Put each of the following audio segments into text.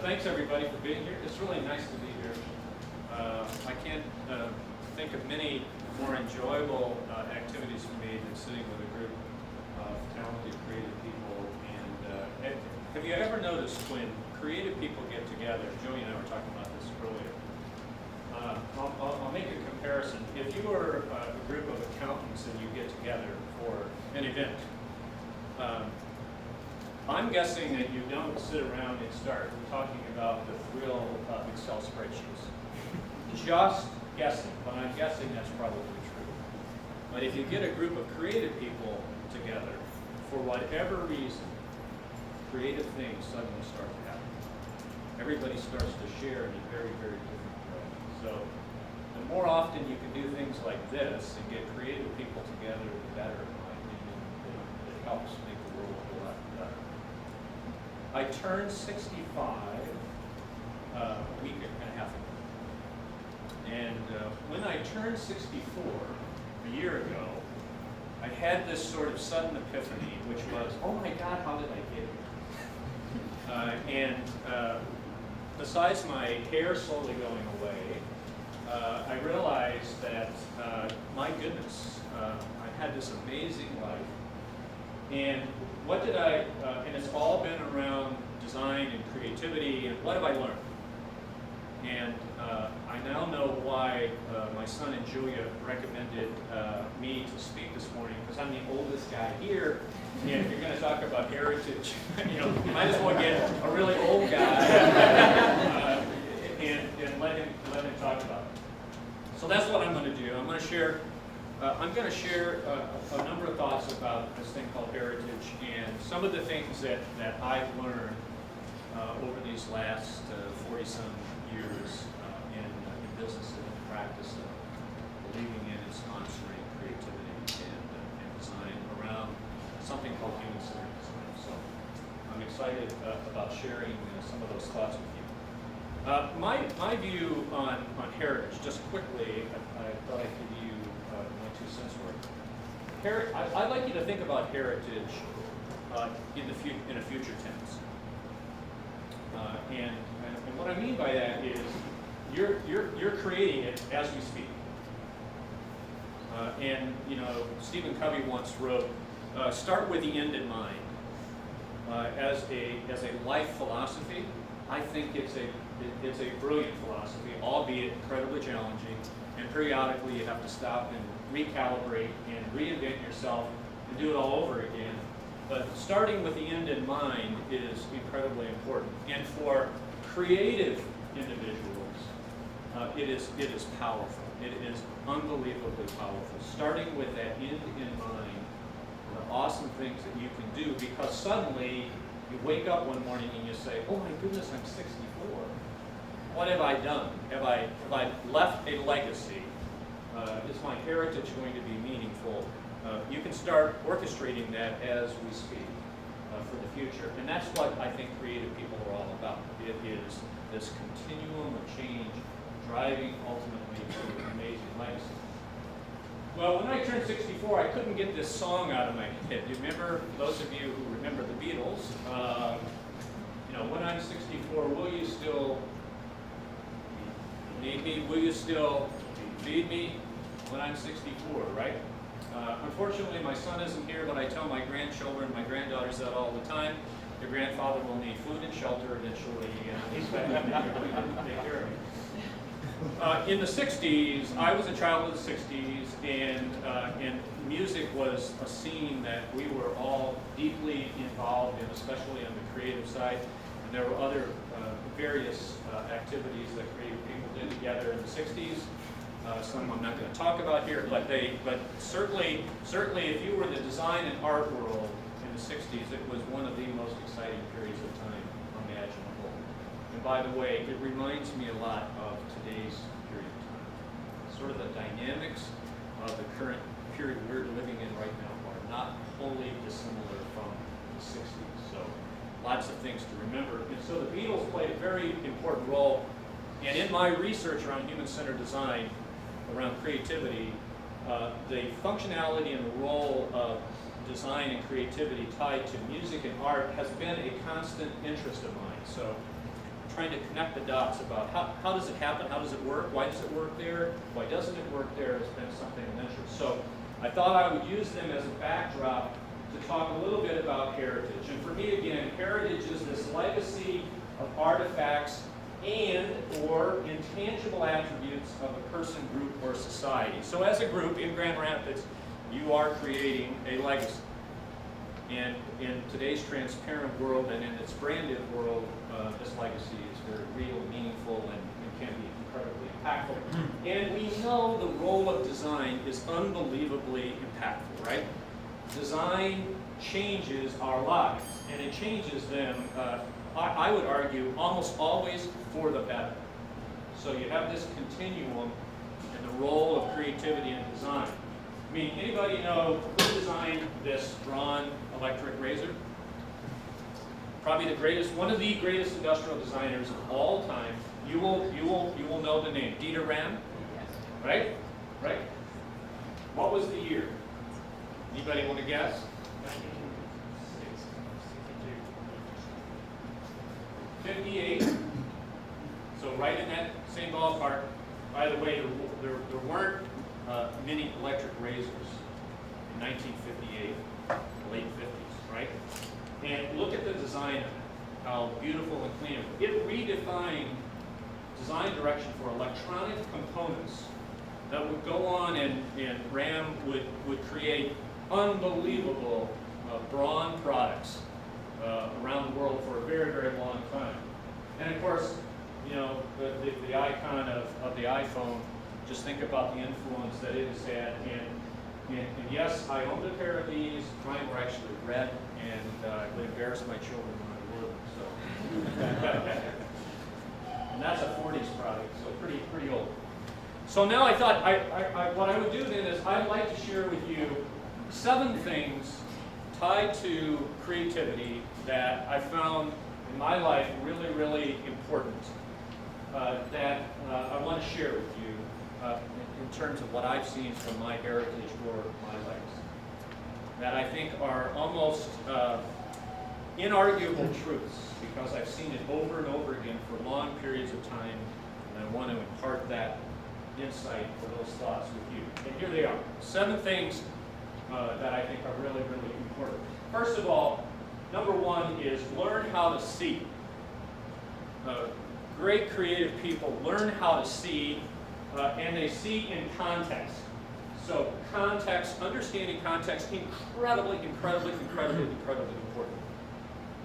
Thanks everybody for being here. It's really nice to be here. I can't think of many more enjoyable activities for me than sitting with a group of talented, creative people. And have you ever noticed when creative people get together? Joey and I were talking about this earlier. I'll make a comparison. If you were a group of accountants and you get together for an event, I'm guessing that you don't sit around and start talking about the thrill of Excel spreadsheets. Just guessing, but I'm guessing that's probably true. But if you get a group of creative people together, for whatever reason, creative things suddenly start to happen. Everybody starts to share in a very, very different way. So the more often you can do things like this and get creative people together, the better, in my opinion. It helps make the world a lot better. I turned 65 a week and a half ago. And when I turned 64 a year ago, I had this sort of sudden epiphany, which was, oh my God, how did I get here? Besides my hair slowly going away, I realized that, my goodness, I had this amazing life. And what did and it's all been around design and creativity, and what have I learned? And I now know why my son and Julia recommended me to speak this morning, because I'm the oldest guy here, and if you're going to talk about heritage, you might as well get a really old guy and let him talk about it. So that's what I'm going to do. I'm going to share a number of thoughts about this thing called heritage and some of the things that I've learned over these last 40-some years in business and in practice of believing in and sponsoring creativity and design around something called human-centered design. So I'm excited about sharing some of those thoughts with you. My view on heritage, just quickly, I thought I'd give you my 2 cents worth. I'd like you to think about heritage in a future tense. And what I mean by that is you're creating it as we speak. And Stephen Covey once wrote, "Start with the end in mind." As a life philosophy, I think it's a brilliant philosophy, albeit incredibly challenging. And periodically, you have to stop and recalibrate and reinvent yourself and do it all over again. But starting with the end in mind is incredibly important. And for creative individuals, it is powerful. It is unbelievably powerful. Starting with that end in mind, the awesome things that you can do, because suddenly you wake up one morning and you say, oh my goodness, I'm 64. What have I done? Have I left a legacy? Is my heritage going to be meaningful? You can start orchestrating that as we speak for the future. And that's what I think creative people are all about. It is this continuum of change driving ultimately to an amazing legacy. Well, when I turned 64, I couldn't get this song out of my head. You remember, those of you who remember the Beatles, when I'm 64, will you still need me? Will you still feed me when I'm 64, right? Unfortunately, my son isn't here, but I tell my grandchildren, my granddaughters that all the time. Your grandfather will need food and shelter eventually, and he's going to take care of me. In the 60s, I was a child of the 60s, and music was a scene that we were all deeply involved in, especially on the creative side. And there were other various activities that creative people did together in the 60s. Some I'm not going to talk about here, but certainly if you were in the design and art world in the 60s, it was one of the most exciting periods of time imaginable. by the way, it reminds me a lot of today's period of time. Sort of the dynamics of the current period we're living in right now are not wholly dissimilar from the 60s. So lots of things to remember. And so the Beatles played a very important role. And in my research around human-centered design, around creativity, the functionality and the role of design and creativity tied to music and art has been a constant interest of mine. So trying to connect the dots about how does it happen, how does it work, why does it work there, why doesn't it work there has been something of interest. So I thought I would use them as a backdrop to talk a little bit about heritage. And for me, again, heritage is this legacy of artifacts and or intangible attributes of a person, group, or society. So as a group in Grand Rapids, you are creating a legacy. And in today's transparent world and in its branded world, this legacy is very real, meaningful, and can be incredibly impactful. And we know the role of design is unbelievably impactful, right? Design changes our lives, and it changes them, I would argue, almost always for the better. So you have this continuum in the role of creativity and design. I mean, anybody know who designed this drawn electric razor? Probably the greatest, one of the greatest industrial designers of all time. You will know the name, Dieter Rams, right? Right? What was the year? Anybody want to guess? 58. So right in that same ballpark. By the way, there weren't many electric razors in 1958, late 50s, right? And look at the design of it, how beautiful and clean it was. It redefined design direction for electronic components that would go on, and RAM would create unbelievable brawn products around the world for a very, very long time. And of course, you know, the icon of the iPhone, just think about the influence that it has had. And yes, I owned a pair of these. Mine were actually red, and I would embarrass my children when I wore them. So, and that's a 40s product, so pretty old. So now I thought what I would do then is I'd like to share with you 7 things tied to creativity that I found in my life really, really important that I want to share with you in terms of what I've seen from my heritage or my legacy, that I think are almost inarguable truths because I've seen it over and over again for long periods of time, and I want to impart that insight or those thoughts with you. And here they are, 7 things that I think are really, really important. First of all, number 1 is learn how to see. Great creative people learn how to see, and they see in context. So context, understanding context, incredibly important.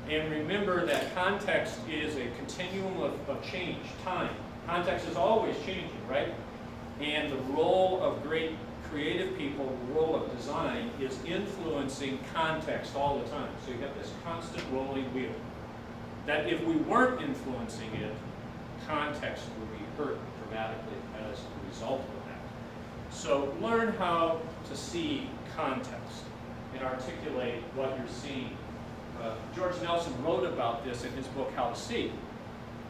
And remember that context is a continuum of change, time. Context is always changing, right? And the role of great creative people, the role of design, is influencing context all the time. So you have this constant rolling wheel. That if we weren't influencing it, context would be hurt dramatically as a result of that. So learn how to see context and articulate what you're seeing. George Nelson wrote about this in his book, How to See.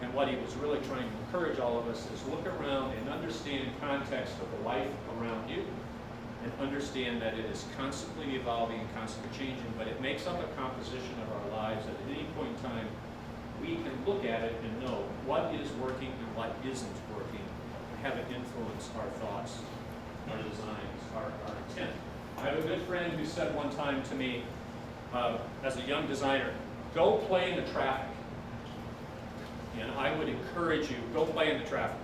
And what he was really trying to encourage all of us is look around and understand the context of the life around you, and understand that it is constantly evolving and constantly changing, but it makes up a composition of our lives that at any point in time we can look at it and know what is working and what isn't working, and have it influence our thoughts, our designs, our intent. I have a good friend who said one time to me, as a young designer, go play in the traffic. And I would encourage you, go play in the traffic.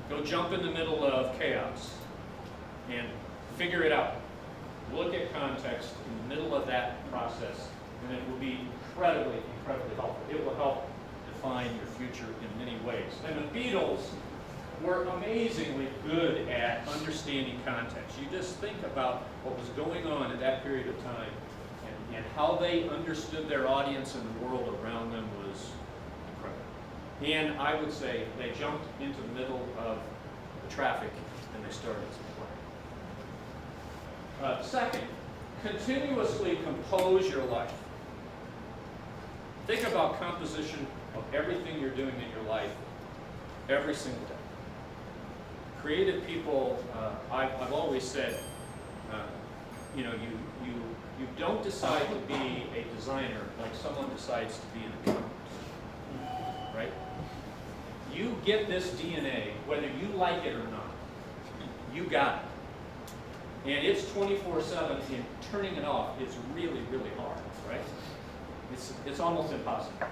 Go jump in the middle of chaos and figure it out. Look at context in the middle of that process, and it will be incredibly helpful. It will help define your future in many ways. And the Beatles were amazingly good at understanding context. You just think about what was going on at that period of time, and how they understood their audience and the world around them was incredible. And I would say they jumped into the middle of the traffic and they started to play. Second, continuously compose your life. Think about composition of everything you're doing in your life every single day. Creative people, I've always said, you don't decide to be a designer like someone decides to be an accountant, right? You get this DNA, whether you like it or not. You got it. And it's 24/7, and turning it off is really, really hard, right? It's almost impossible.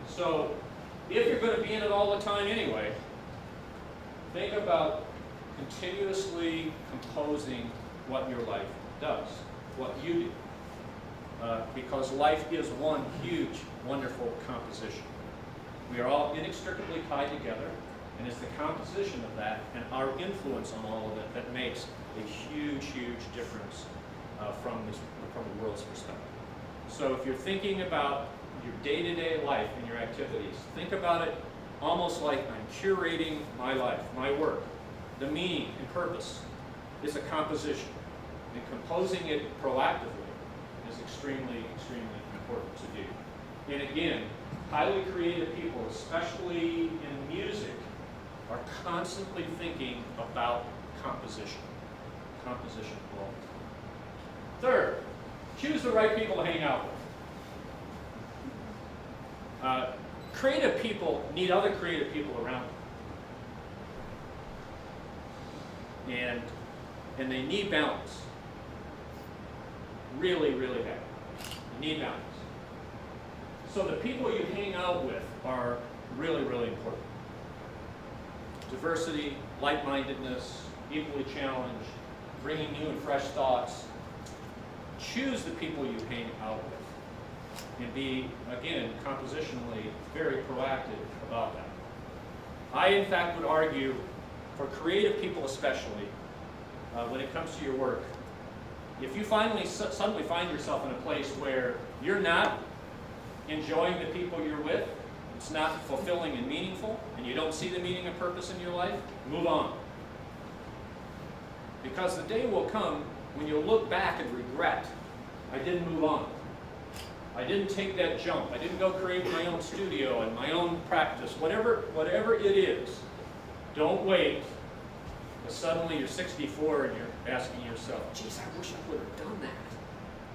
So if you're going to be in it all the time anyway, think about continuously composing what your life does, what you do. Because life is one huge, wonderful composition. We are all inextricably tied together, and it's the composition of that and our influence on all of it that makes a huge, huge difference from the world's perspective. So if you're thinking about your day-to-day life and your activities, think about it almost like I'm curating my life, my work. The meaning and purpose is a composition, and composing it proactively is extremely, extremely important to do. And again, highly creative people, especially in music, are constantly thinking about composition. Composition role. Third, choose the right people to hang out with. Creative people need other creative people around them. And they need balance. Really, really bad. You need balance. So the people you hang out with are really, really important. Diversity, like-mindedness, equally challenged, bringing new and fresh thoughts. Choose the people you hang out with and be, again, compositionally very proactive about that. I, in fact, would argue for creative people especially, when it comes to your work, if you suddenly find yourself in a place where you're not enjoying the people you're with, it's not fulfilling and meaningful, and you don't see the meaning and purpose in your life, move on. Because the day will come when you'll look back and regret, I didn't move on. I didn't take that jump. I didn't go create my own studio and my own practice. Whatever it is, don't wait because suddenly you're 64 and you're asking yourself, geez, I wish I would have done that.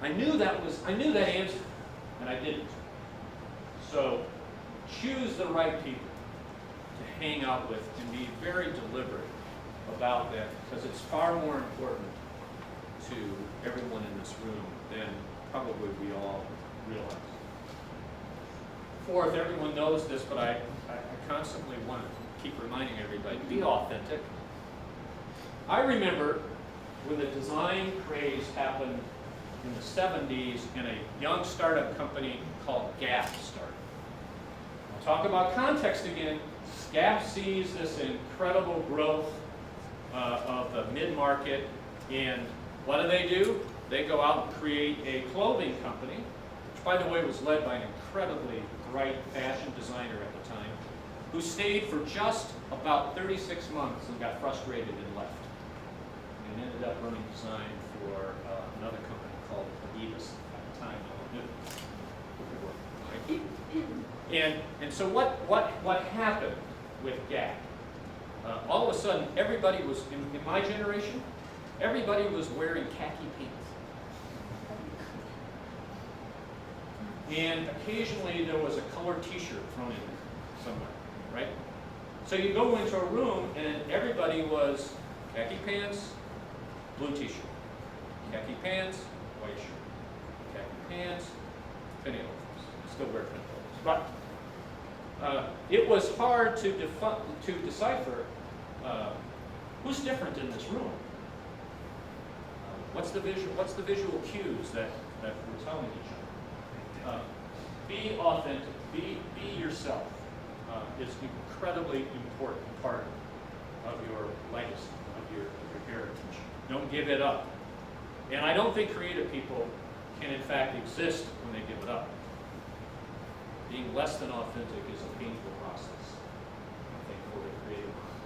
I knew that answer, and I didn't. So choose the right people to hang out with and be very deliberate about that, because it's far more important to everyone in this room than probably we all realize. Fourth, everyone knows this, but I constantly want to keep reminding everybody, be authentic. I remember when the design craze happened in the 70s and a young startup company called Gap started. I'll talk about context again. Gap sees this incredible growth of the mid-market, and what do? They go out and create a clothing company, which by the way was led by an incredibly bright fashion designer at the time, who stayed for just about 36 months and got frustrated and left. And ended up running design for another company called Adidas at the time. No one knew. And so what happened with Gap? All of a sudden, everybody was, in my generation, everybody was wearing khaki pants. And occasionally there was a colored t-shirt thrown in there somewhere, right? So you go into a room and everybody was khaki pants, blue t-shirt. Khaki pants, white shirt. Khaki pants, penny loafers. Still wear penny loafers. But it was hard to decipher who's different in this room. What's the visual cues that we're telling each other? Be authentic. Be yourself. It's an incredibly important part of your legacy, of your heritage. Don't give it up. And I don't think creative people can in fact exist when they give it up. Being less than authentic is a painful process, I think, for the creative mind.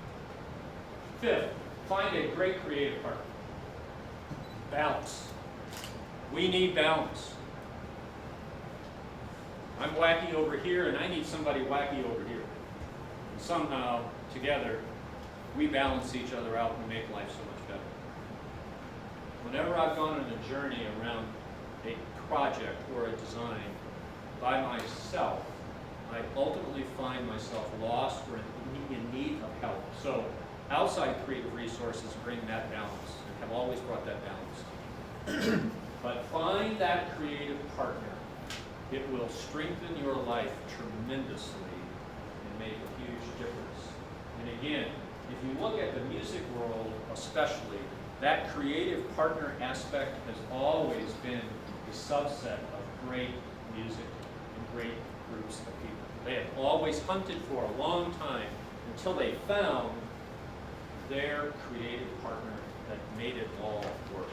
Fifth, find a great creative partner. Balance. We need balance. I'm wacky over here, and I need somebody wacky over here. And somehow, together, we balance each other out and make life so much better. Whenever I've gone on a journey around a project or a design by myself, I ultimately find myself lost or in need of help. So outside creative resources bring that balance and have always brought that balance. But find that creative partner. It will strengthen your life tremendously and make a huge difference. And again, if you look at the music world especially, that creative partner aspect has always been a subset of great music and great groups of people. They have always hunted for a long time until they found their creative partner that made it all work.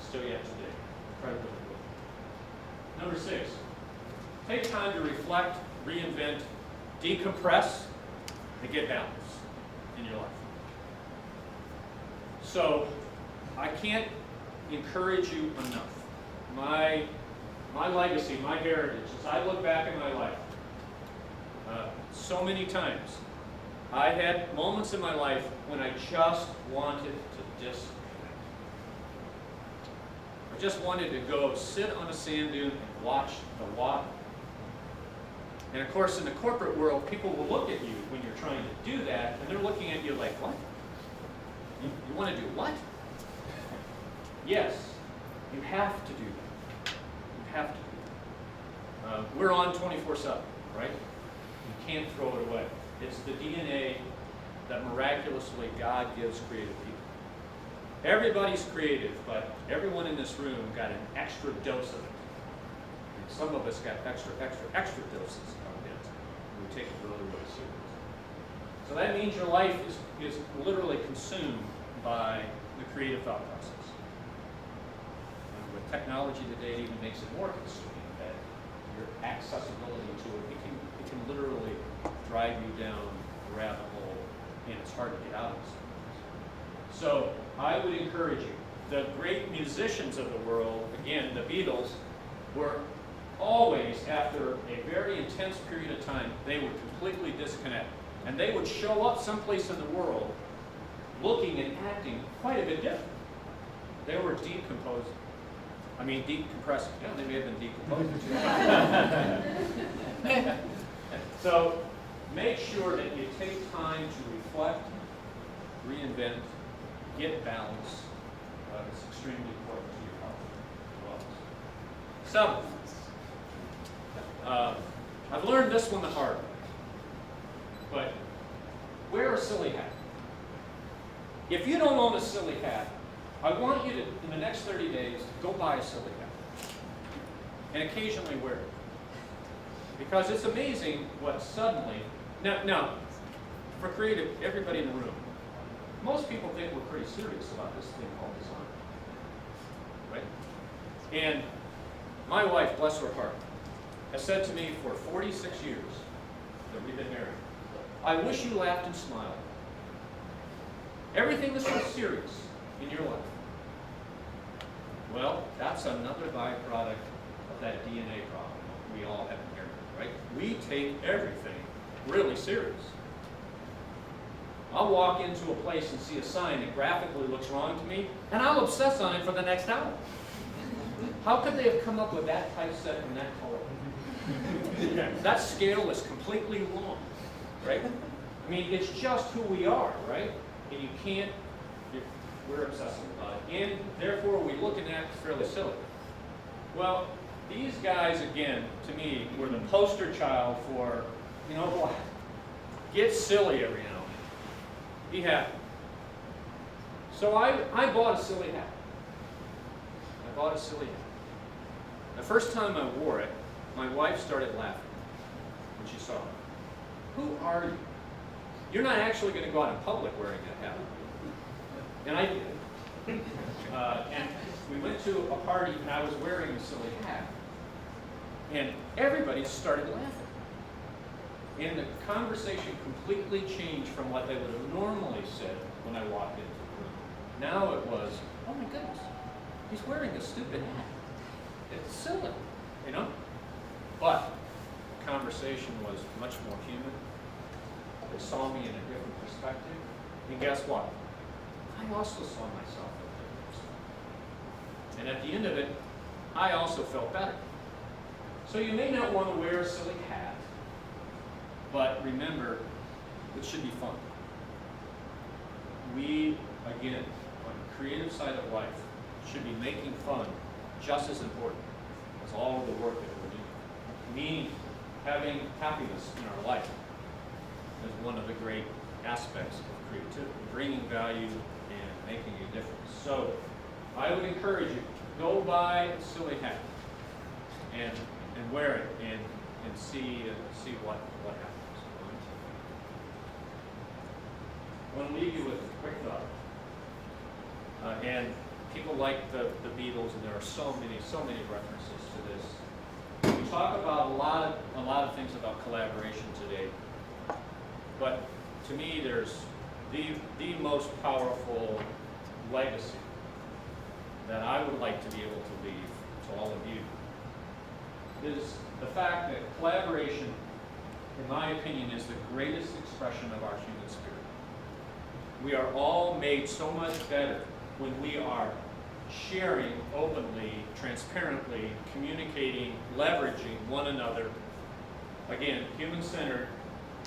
Still yet today. Incredibly cool. Number 6, take time to reflect, reinvent, decompress, and get balance in your life. So, I can't encourage you enough. My legacy, my heritage, as I look back in my life, so many times, I had moments in my life when I just wanted to disconnect. I just wanted to go sit on a sand dune and watch the water. And of course, in the corporate world, people will look at you when you're trying to do that, and they're looking at you like, what? You want to do what? Yes, you have to do that. You have to do that. We're on 24/7, right? You can't throw it away. It's the DNA that miraculously God gives creative people. Everybody's creative, but everyone in this room got an extra dose of it. And some of us got extra doses of it. We take it really, really serious. So that means your life is literally consumed by the creative thought process. And with technology today, it even makes it more consuming, that your accessibility to it, it can literally drive you down a rabbit hole, and it's hard to get out of sometimes. So I would encourage you, the great musicians of the world, again, the Beatles, were always, after a very intense period of time, they would completely disconnect. And they would show up someplace in the world looking and acting quite a bit different. They were decomposing. I mean, decompressing. Yeah, they may have been decomposing. So make sure that you take time to reflect, reinvent, get balance. It's extremely important to your health as well. So, I've learned this one the hard way. But wear a silly hat. If you don't own a silly hat, I want you to, in the next 30 days, go buy a silly hat. And occasionally wear it. Because it's amazing what suddenly, now, for creative, everybody in the room, most people think we're pretty serious about this thing called design. Right? And my wife, bless her heart, has said to me for 46 years that we've been married, I wish you laughed and smiled. Everything is so serious in your life. Well, that's another byproduct of that DNA problem we all have inherited, right? We take everything really serious. I'll walk into a place and see a sign that graphically looks wrong to me, and I'll obsess on it for the next hour. How could they have come up with that typeset and that color? That scale is completely wrong. Right? I mean, it's just who we are, right? And you can't, we're obsessive about it. And therefore, we look and act fairly silly. Well, these guys, again, to me, were the poster child for, you know what, get silly every now and then. Be happy. So I bought a silly hat. I bought a silly hat. The first time I wore it, my wife started laughing when she saw it. Who are you? You're not actually going to go out in public wearing that hat. And I did. And we went to a party and I was wearing a silly hat. And everybody started laughing. And the conversation completely changed from what they would have normally said when I walked into the room. Now it was, oh my goodness, he's wearing a stupid hat. It's silly, you know? But the conversation was much more human. They saw me in a different perspective. And guess what? I also saw myself in a different perspective. And at the end of it, I also felt better. So you may not want to wear a silly hat, but remember, it should be fun. We, again, on the creative side of life, should be making fun just as important as all of the work that we're doing. Meaning, having happiness in our life is one of the great aspects of creativity, bringing value and making a difference. So, I would encourage you, go buy a silly hat and wear it and see what happens. I want to leave you with a quick thought. And people like the Beatles, and there are so many references to this. We talk about a lot of things about collaboration today, but to me, there's the most powerful legacy that I would like to be able to leave to all of you is the fact that collaboration, in my opinion, is the greatest expression of our human spirit. We are all made so much better when we are sharing openly, transparently, communicating, leveraging one another. Again, human-centered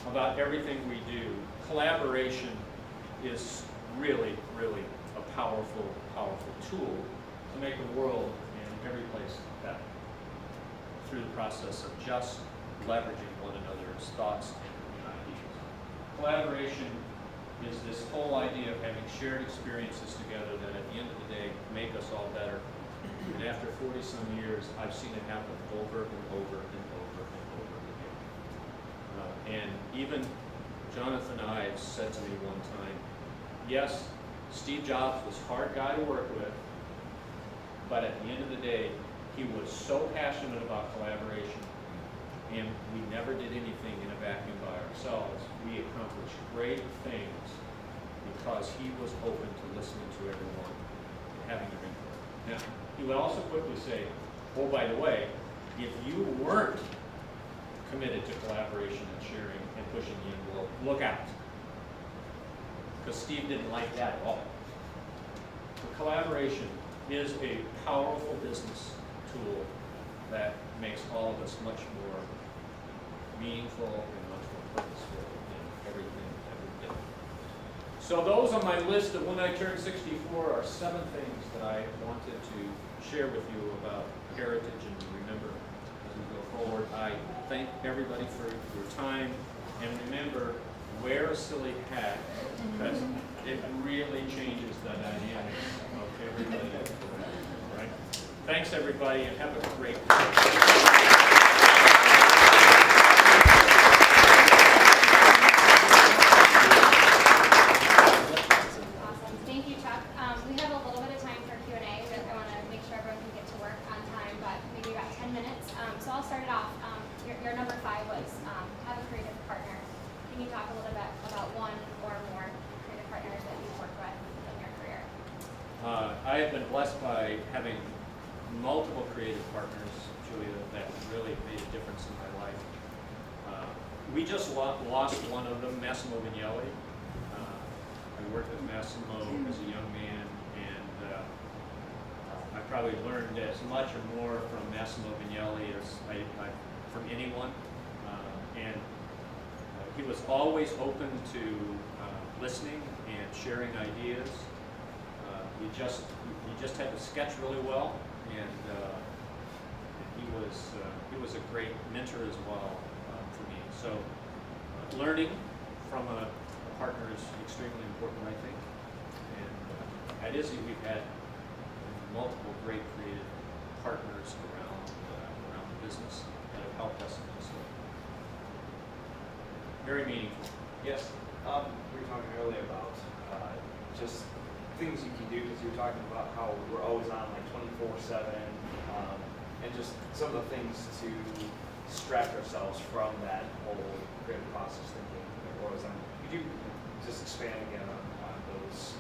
about everything we do. Collaboration is really, really a powerful tool to make the world and every place better through the process of just leveraging one another's thoughts and ideas. Collaboration is this whole idea of having shared experiences together that at the end of the day make us all better. And after 40-some years, I've seen it happen over and over and over and over again. And even Jonathan Ives said to me one time, yes, Steve Jobs was a hard guy to work with, but at the end of the day, he was so passionate about collaboration, and we never did anything in a vacuum by ourselves. We accomplished great things because he was open to listening to everyone and having their input. Now, he would also quickly say, oh, by the way, if you weren't committed to collaboration and sharing and pushing the envelope, look out. Because Steve didn't like that at all. So collaboration is a powerful business tool that makes all of us much more meaningful and much more purposeful in everything that we do. So those on my list of when I turned 64 are 7 things that I wanted to share with you about heritage and remember as we go forward. I thank everybody for your time, and remember, wear a silly hat because it really changes the dynamics of everybody. All right? Thanks, everybody, and have a great day. Awesome. Thank you, Chuck. We have a little bit of time for Q&A, but I want to make sure everyone can get to work on time, but maybe about 10 minutes. So I'll start it off. Your number 5 was have a creative partner. Can you talk a little bit about one or more creative partners that you've worked with in your career? I have been blessed by having multiple creative partners, Julia, that really made a difference in my life. We just lost one of them, Massimo Vignelli. I worked with Massimo as a young man, and I probably learned as much or more from Massimo Vignelli as I from anyone. And he was always open to listening and sharing ideas. He just had to sketch really well, and he was a great mentor as well for me. So learning from a partner is extremely important, I think. And at ISSE, we've had multiple great creative partners around the business that have helped us in this way. Very meaningful. Yes? We were talking earlier about just things you can do, because you were talking about how we're always on like 24/7, and just some of the things to distract ourselves from that whole creative process thinking that goes on. Could you just expand again on those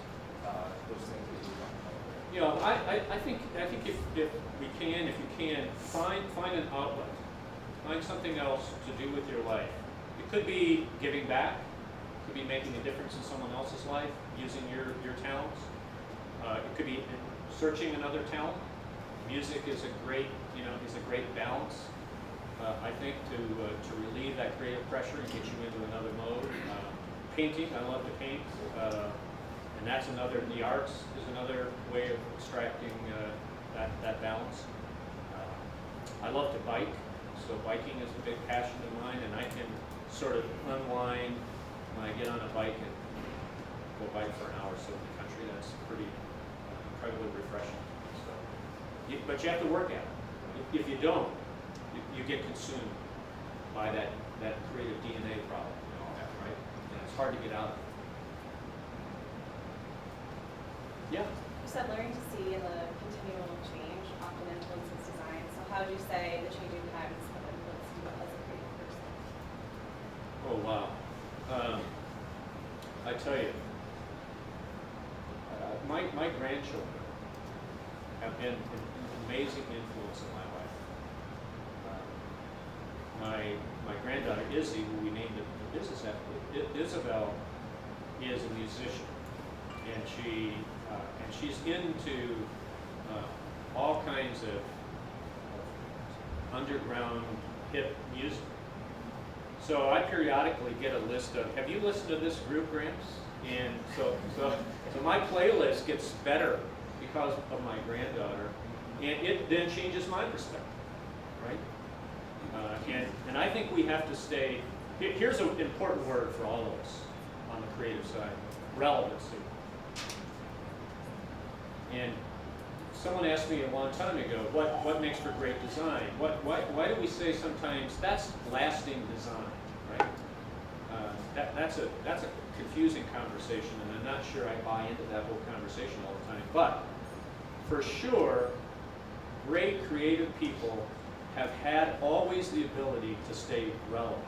things that you were talking about there? You know, I think if you can find an outlet, find something else to do with your life. It could be giving back, it could be making a difference in someone else's life using your talents. It could be searching another talent. Music is a great balance. I think to relieve that creative pressure and get you into another mode. Painting, I love to paint. And that's the arts is another way of extracting that balance. I love to bike, so biking is a big passion of mine, and I can sort of unwind when I get on a bike and go bike for an hour or so in the country. That's pretty incredibly refreshing. So, but you have to work at it. If you don't, you get consumed by that creative DNA problem and all that, right? And it's hard to get out of. Yeah. You said learning to see the continual change often influences design. So how would you say the changing times have influenced you as a creative person? Oh, wow. I tell you, my grandchildren have been an amazing influence in my life. My granddaughter Izzy, who we named the business after, Isabel, is a musician, and she's into all kinds of underground hip music. So I periodically get a list of, have you listened to this group, Gramps? And so my playlist gets better because of my granddaughter, and it then changes my perspective, right? And I think we have to stay, here's an important word for all of us on the creative side, relevancy. And someone asked me a long time ago, what makes for great design? Why do we say sometimes that's lasting design, right? That's a confusing conversation, and I'm not sure I buy into that whole conversation all the time. But for sure, great creative people have had always the ability to stay relevant.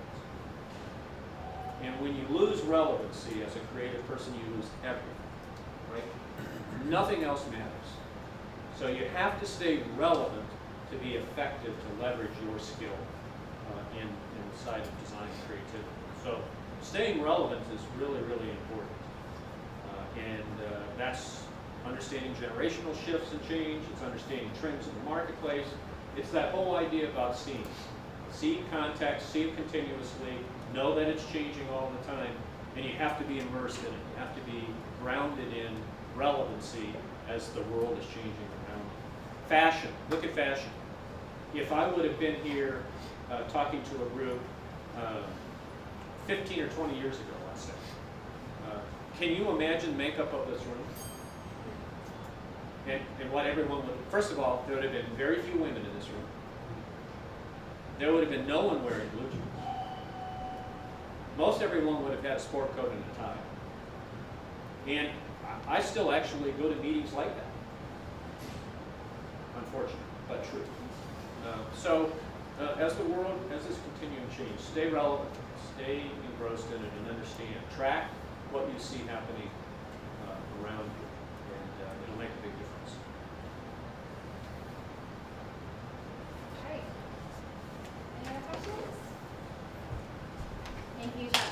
And when you lose relevancy as a creative person, you lose everything, right? Nothing else matters. So you have to stay relevant to be effective to leverage your skill in the side of design and creativity. So staying relevant is really, really important. That's understanding generational shifts and change. It's understanding trends in the marketplace. It's that whole idea about seeing. See context, see it continuously, know that it's changing all the time, and you have to be immersed in it. You have to be grounded in relevancy as the world is changing around you. Fashion, look at fashion. If I would have been here talking to a group 15 or 20 years ago, let's say, can you imagine makeup of this room? And what everyone would, first of all, there would have been very few women in this room. There would have been no one wearing blue jeans. Most everyone would have had a sport coat and a tie. And I still actually go to meetings like that. Unfortunate, but true. As the world, as this continuing to change, stay relevant, stay engrossed in it, and understand. Track what you see happening around you, and it'll make a big difference. All right. Any other questions? Thank you, Chuck.